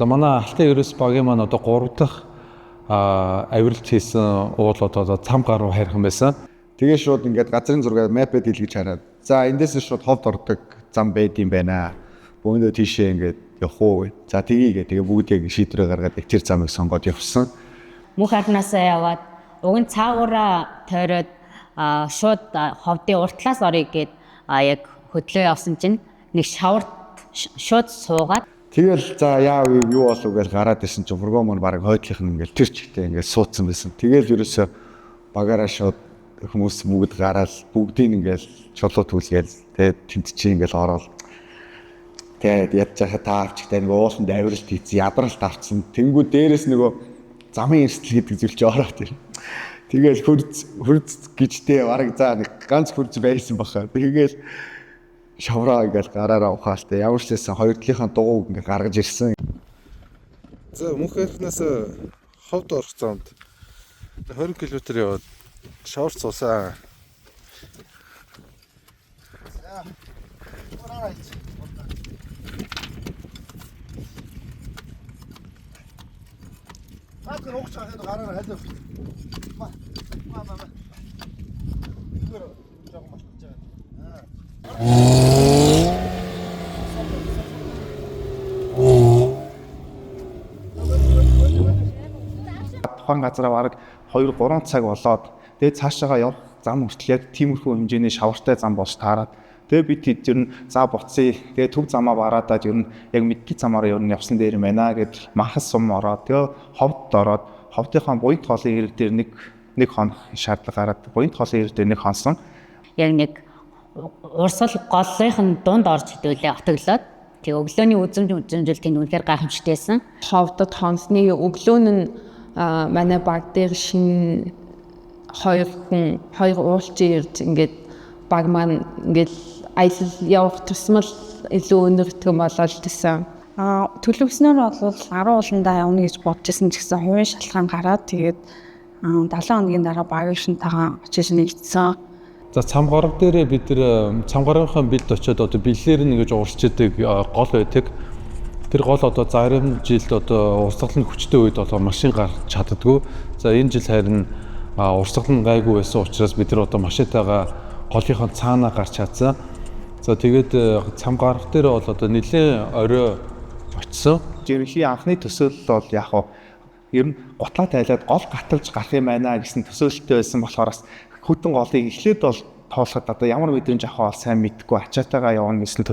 За манай Алтай ерөөс багийн маань одоо 3 дахь авиралт хийсэн уулууд одоо цам гаруй хайрхан байсан. Тэгээ шууд ингээд газрын зураг мапэд илгэж хараад. За эндээс шууд ховд ордог зам байд юм байна. Бөөндөө тийшээ ингээд явах уу гэд. За тгийгээ тэгээ бүгдийг шийдвэрээ гаргаад тэр замыг сонгоод явсан. Мөнх харнаасаа яваад уг нь цаагаараа тойроод шууд ховдын уртлаас орё гэд яг хөдлөө явсан чинь нэг шаварт шууд суугаад тэгэл за яав юу болов гэж гараад ирсэн чинь фургон маань баг хойдлих нь ингээл тэр чигтээ ингээд суудсан байсан. Тэгэл ерөөсө багаараа шууд хүмүүс бүгд гараад бүгдийг ингээл чулуу түлгээл тэгээд тент чи ингээл ороод тэгээд ядж хаа таавчтай нэг ууланд авиралт хийсэн ядралт авцсан. Тэнгүү дээрээс нөгөө замын эрсдэл гэдэг зүйл чи ороод ир. Тэгэл хурц гिचтэй бараг за нэг ганц хурц байсан баха. Тэгэл шавраа ингээл гараараа ухаалтай ямар ч байсан хоёр талынхаа дугуйг ингээ гаргаж ирсэн. За мөнх харнаас ховд орох замд 20 км яваад шавар цуусаа. Хаахан уух чахад гараар халив. Маа. Гэр жоо малтаж байгаа. Тухайн газараа бараг 2-3 цаг болоод тэгээд цаашаага явах зам хүртэл яг тиймэрхүү хэмжээний шавартай зам болж таарад. Тэгээд бид хэд ер нь за буцъя. Тэгээд төв замаа бараадаад ер нь яг мэддэг замаараа ер нь явсан дээр юм байна гэд махас сум ороод тэгээд ховд ороод ховдынхаа буянт хоолын хэрэг дээр нэг хоног шаардлага гараад буянт хоолын хэрэг дээр нэг хонсон. яг нэг урсгал голлынхын дунд орж хөдөөлөө отоглоод тэг өглөөний үзэмжил тэнд үнэхээр гайхамшигтайсэн. Ховдод хонсны өглөө нь манай баг дээр шинэ хоёр уулчин ирж ингээд баг маань ингээд аялал явах тусмал илүү өнөртгөн болоод тасан. Төлөвснөр бол 10 ууландаа явна гэж бодож исэн ч гэсэн хувийн шалтгаан гараад тэгээд 7 хоногийн дараа багийн шинтайгаа очиж нэгдсэн. За цам гараг дээрээ бид нэр цам гарагынхаа бэлд очиод одоо бэлээр нь ингэж уурчдаг гол байдаг. Тэр гол одоо зарим жилд одоо урсгалын хүчтэй үед одоо машин гарч чаддгүй. За энэ жил харин урсгал нь гайгүй байсан учраас бид нар одоо машинтайгаа голынхаа цаанаа гарч чадсан. За тэгээд цам гараг дээр бол одоо нэлээд орой очсон. Жирэмхий анхны төсөөлөл бол яг ер нь гутлаа тайлаад гол гаталж гарах юм байна гэсэн төсөөлөлттэй байсан болохоор хөтөн голыг эхлээд бол тоолоход одоо ямар мэдрэмж авах бол сайн мэдгүй ачаатайгаа явна гэсэн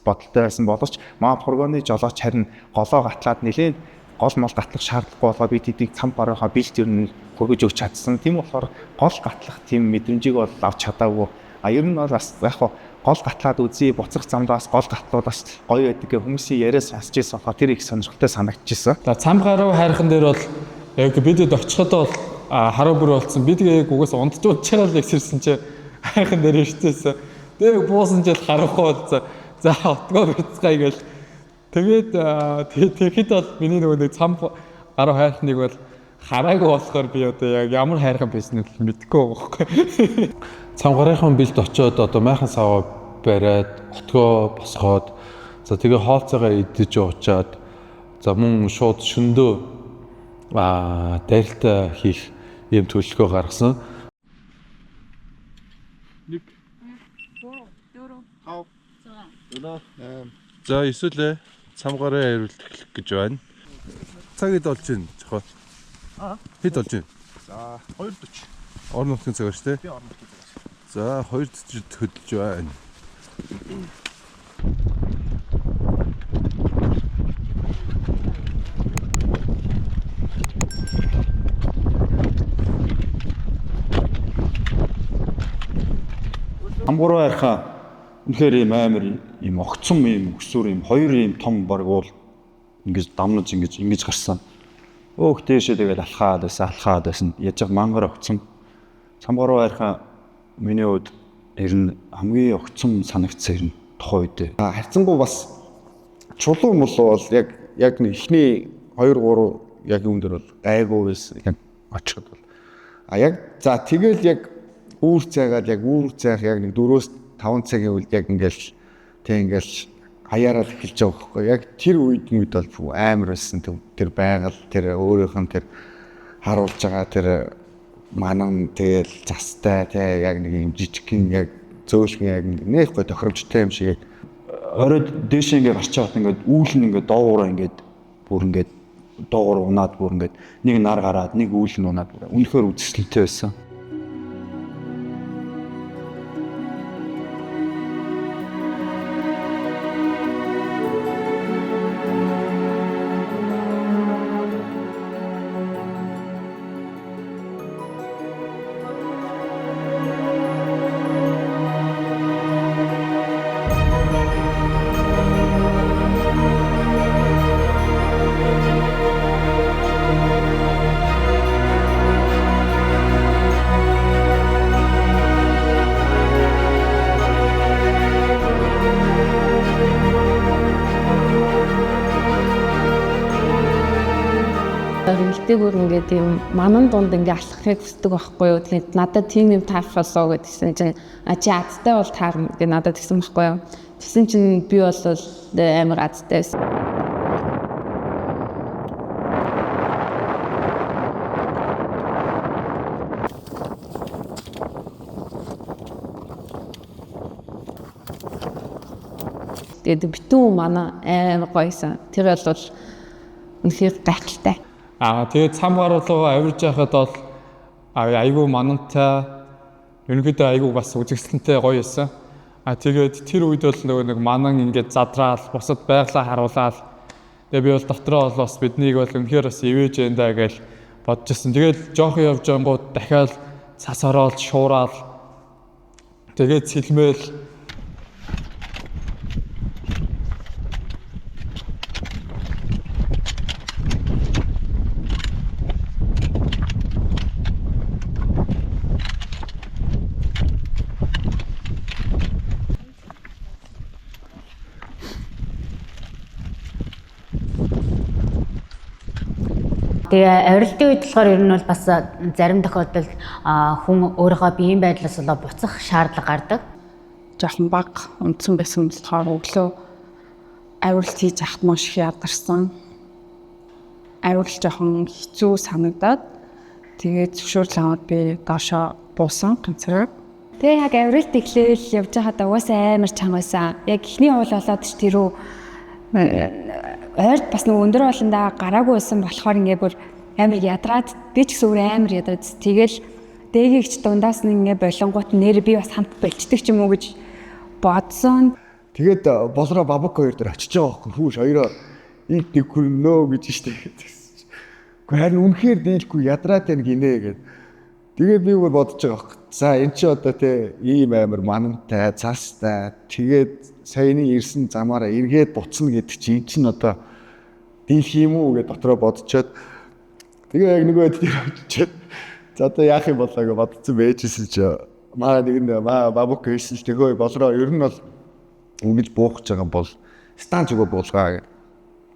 бодолтой байсан боловч маа фургоны жолооч харин голоо гатлаад нэлээд гол мол гатлах шаардлагагүй болоо бид эдийг цам барийнхаа бэлт ер нь хөргөж өгч чадсан. Тийм болохоор гол гатлах тийм мэдрэмжийг бол авч чадаагүй. Ер нь бол бас яг гол гатлаад үзье буцах замдаас гол гатлууд бас гоё байдаг гэх хүмүүсийн яриас сонсч ирсэн болохоор тэр их сонирхолтой санагдчихсан. За цам гаруй хайрхан дээр бол яг бидэд очиход бол хараа бүр болсон. Бид яг угаас унтж чараа л ихсэрсэн чи хайрхан дээр ирчихсэн. Тэгээ буусан жил харахгүй бол за отгоо бицгай гэл. Тэгээд тэгэхэд бол миний нөгөө цам гаруй хайрхныг бол хараагүй болохоор би одоо яг ямар хайрхан байсныг мэдэхгүй байхгүй. Цам гарынхан бэлд очиод одоо майхан саваа бариад отгоо босгоод за тэгээ хоолцоогоо идэж уучаад за мөн шууд шөндөө дайралтай хийх ийм төлөвлөгөө гаргасан. 1 4 5 За эсвэл цам гарын хариулт эхлэх гэж байна. Цагид болж байна. Жохоо. Хэд болж байна? За 2:40. Орон нутгийн цагаар шүү дээ. Би орон нутгийн цагаар. За 2:40 хөдөлж байна. Хамгуруу хайрхаа үнэхээр ийм амар ийм огцом ийм өксүр ийм хоёр ийм том баг уул ингэж дамнаж ингэж гарсан. Өөх дээшээ тэгэл алхаад байсан. Яаж яг мангар огцом. Хамгуруу хайрхаа миний хувьд ер нь хамгийн огцом санагдсан юм тухай үед. Харьцангуй бас чулуу мул бол яг нэг ихний 2-3 яг юм дээр бол гайгүй байсан. Яг очиход бол. Яг за тэгэл яг үүр цайгаад яг үүр цайх яг нэг 4-5 цагийн үед яг ингээл хаяараад эхэлж байгаа байхгүй. Яг тэр үед бол амар байсан тэр байгаль, тэр өөрийнх нь тэр харуулж байгаа тэр манан тэгэл застай тий яг нэг юм жижигхэн яг зөөлхөн яг нэг гой тохиромжтой юм шиг оройд дээш ингээ гарч яваад ингээд үүл нь ингээ доогуур ингээд бүр ингээд доогуур унаад бүр ингээд нэг нар гараад нэг үүл нь унаад бүр үнэхээр үзэсгэлэнтэй байсан. Эмэгтэйгөр ингээд тийм манан дунд ингээ алхахыг хүсдэг байхгүй юу. Тэгээд надад тийм юм таархалаа гэдгсэн чинь чи азтай бол таарна гэдэг надад тэгсэн байхгүй юу. Тэгсэн чинь би бол амар азтай байсан. Тэгээд битүү манай амар гоёсан. Тэр бол үнэхээр гайхалтай. Тэгээд цам гар руу авирж байхад бол айгүй манантай ерөнхийдөө айгүй бас үзэгсэлэнтэй гоё байсан. Тэгээд тэр үед бол нөгөө нэг манан ингээд задраал бусад байглаа харуулаад тэгээд би бол дотроо бол бас биднийг бол үнэхээр бас ивэж энэ гэж бодож ирсэн. Тэгээд жоохон явж ангууд дахиад цас ороод шуураад тэгээд сэлмэл Тэгээ авиралтын үед болохоор ер нь бол бас зарим тохиолдолд хүн өөрийнхөө биеийн байдлаас болоо буцах шаардлага гардаг. Жохон бага унтсан байсан болохоор өглөө авиралт хийж ахт маш их ядарсан. Авирал жохон хэцүү санагдаад тэгээд зөвшөөрөл аваад би доошоо буусан ганцаараа. Тэгээ яг авиралт эхлээл явж байхад угаасаа амар чанга байсан. Яг эхний уул болоод ч тэрөө ойрт бас нөгөө өндөр болондоо гараагүй байсан болохоор ингээ бүр амар ядраад би ч гэсэн өөр амар ядраад тэгэл дээгийгч дундаас нь ингээ болонгууд нэр би бас хамт болчдөг ч юм уу гэж бодсон. Тэгээд болроо бабак хоёр дээр очиж байгаа байхгүй хүүш хоёроо ийг нэг хөрнөө гэж штэ. Гэхдээ харин үнэхээр дийлгүй ядраад байна гинэ гэд. Тэгээд би бүр бодож байгаа байхгүй. За эн чи одоо те ийм амар манантай цаастай тэгээд саяны ирсэн замаараа эргээд буцна гэдэг чи эн чин одоо дийлх юм уу гэж дотроо бодцоод тэгээ яг нөгөө дээр очиод за одоо яах юм болоо гэж бодсон байжсэн чи маа нэг нь бабук хэлсэн ч тэгээ болроо ер нь бол ингэж буух гэж байгаа бол станц өгөө буулгаа.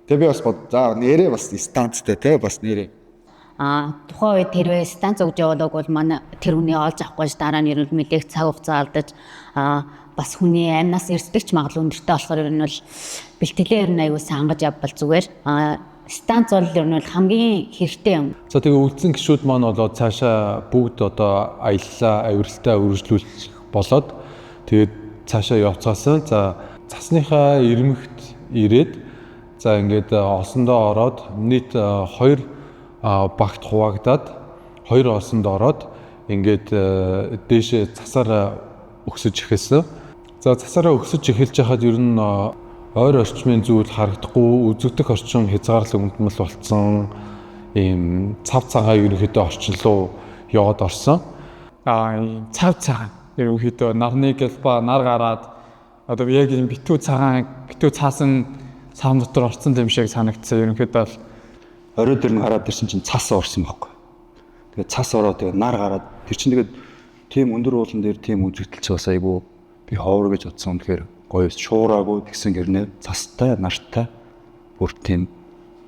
Тэгээ би бас бод за нэрээ бас станцтай те бас нэрээ тухайн үед тэрвээ станц өгж яваадаг бол манай тэр хүний олж авахгүй ш дараа нь ер нь мэдээж цаг хугацаа алдаж бас хүний амнаас эрсдэг ч магадлал өндөртэй болохоор ер нь бол бэлтгэлээ ер нь аягүй сангаж явбал зүгээр станц бол ер нь хамгийн хэрэгтэй юм. За тэгээ үлдсэн гişүүд маань болоо цаашаа бүгд одоо аяллаа авиралтаа үргэлжлүүлэх болоод тэгээд цаашаа явцгаасан. За цасныхаа ирмэгт ирээд за ингээд олсондоо ороод нийт 2 багт хуваагдаад 2 олсонд ороод ингээд дээшээ цасаараа өксөж эхэлсэн. За цасаараа өксөж эхэлж байхад ер нь ойр орчмын зүйл харагдахгүй, үзэгдэх орчин хязгаарлал өмдмөл болцсон. Ийм цав цагаан ерөнхийдөө орчин руу яваад орсон. Цав цагаан ерөнхийдөө нарны гэлба нар гараад одоо яг ийм битүү цагаан битүү цаасан сам дотор орцсон юм шиг санагдсан. Ерөнхийдөө бол орой дээр нь гараад ирсэн чинь цас орсон байхгүй. Тэгээд цас ороод тэгээд нар гараад тэр чинь тэгээд тийм өндөр уулан дээр тийм үзэгдэлч бас айгүй би ховор гэж бодсон. Тэгэхээр гоё шуураагүй тэгсэн гэрнээ цастай нартай бүр тийм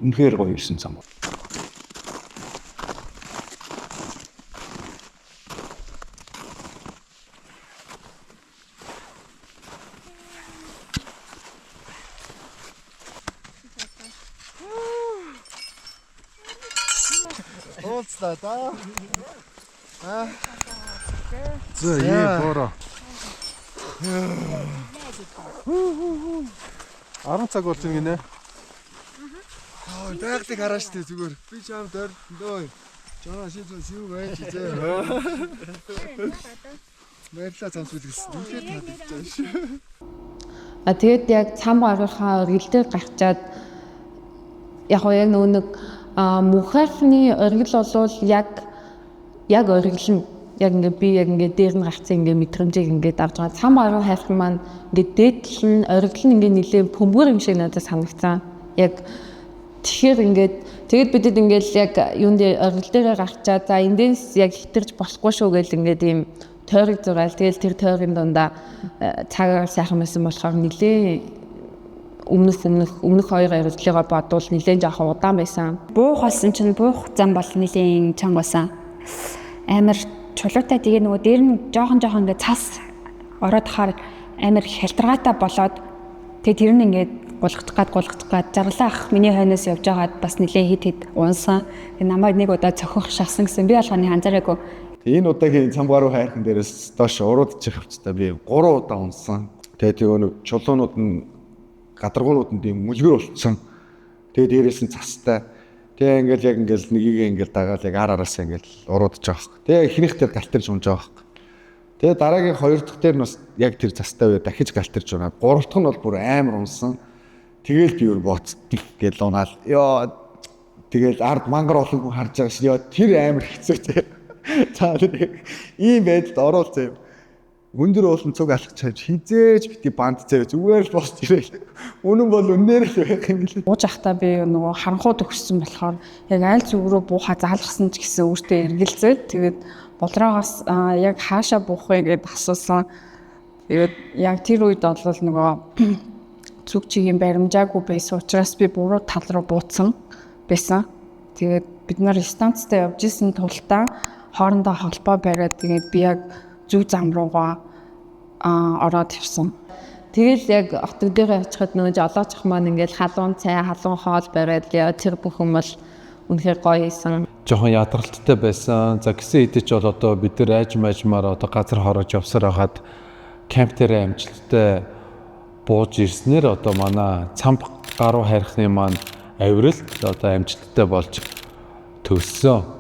үнэхээр гоё ирсэн зам. Баярлалаа да. За боороо. 10 цаг болж байна гинэ. Байгалыг хараа штэ зүгээр. Би чамд ордоо. Жоо шийдвэн юу байж зээ. Баярлалаа цамцгүй гэсэн. Үнхээр таадаж шүү. Тэгээд яг цам гаргахаа өргөлдөр гарчаад яг нэг мухархны өргөл болвол яг өргөлн яг би яг дээр нь гарцсан мэдрэмжийг авч байгаа. Цам гарах хайрхан маань дээдл нь өргөл нь нэлээд бөмбөр юм шиг надад санагцсан. Яг тэгэхээр тэгээд бидэд яг юунд өргөл дээр гарчаад за эндээс яг хитэрч болохгүй шүү гэл ийм тойрог зураал. Тэгэл тэр тойргийн дундаа цагаар сайхан байсан болохоор нэлээ өмнөх хоёр өргөлөөгөө бодвол нэлээд жоохон удаан байсан. Буух болсон чинь буух зам бол нэлээд чанга байсан. Амар чулуутай тэгээ нөгөө дээр нь жоохон цас ороод хахаар амар хялтаргаатай болоод тэгээ тэр нь гулгах гад зарлаа ах миний хойноос явж байгаад бас нэлээ хит унсан. Намайг нэг удаа цохих шахсан гэсэн би алгааны анзаараагүй. Энэ удаагийн цамгааруу хайрхан дээрээс доош уруудчих хвцтай би 3 удаа унсан. Тэгээд нэг чулуунууд нь гадаргуунууд нь тийм мүлгэр болцсон. Тэгээд дээрээс нь цастай. Тэгээ яг нэгийг дагаад яг араас уруудж байгаа. Тэгээ ихнийх дээр галтэрж унж байгаа. Тэгээ дараагийн 2 дахь дээр нь бас яг тэр цастай үе дахиж галтэрж байна. 3 дахь нь бол бүр амар унсан. Тэгээл би өөр бооцдгийг гэл унаал. Ёо тэгээл ард мангар олон хүн харж байгаа шээ. Тэр амар хэцүү те. За тэр ийм байдалд оруулсан юм. Өндөр уулын цуг алхаж чаж хизээж бити банд цаа зүгээр л босч ирээл. Үнэн бол үнээр л байх юм лээ. Ууж ахтаа би нөгөө харанхууд өгсөн болохоор яг айл зүг рүү бууха заалгасан ч гэсэн өөртөө эргэлзээд тэгээд болроогоос яг хаашаа буух вэ гэдээ асуусан. Тэгээд яг тэр үед бол нөгөө зүг чигийн баримжаагүй байсан учраас би буруу тал руу бууцсан байсан. Тэгээд бид нар станцтай явж исэн тултаа хоорондоо холбоо бариад тэгээд би яг зүг зам руугаа ороод ирсэн. Тэгэл яг отог дээр очиход нөгөө жолоочих маань халуун цай, халуун хоол бариад тэр бүхэн бол үнэхээр гоё исэн. Жохон ядралттай байсан. За гисэн хэдий ч бол одоо бид нар ажмаар одоо газар хороож явсаар хагаад камп дээр амжилттай бууж ирснээр одоо манай цам гаруй хайрхны маань авиралт одоо амжилттай болж төгссөн.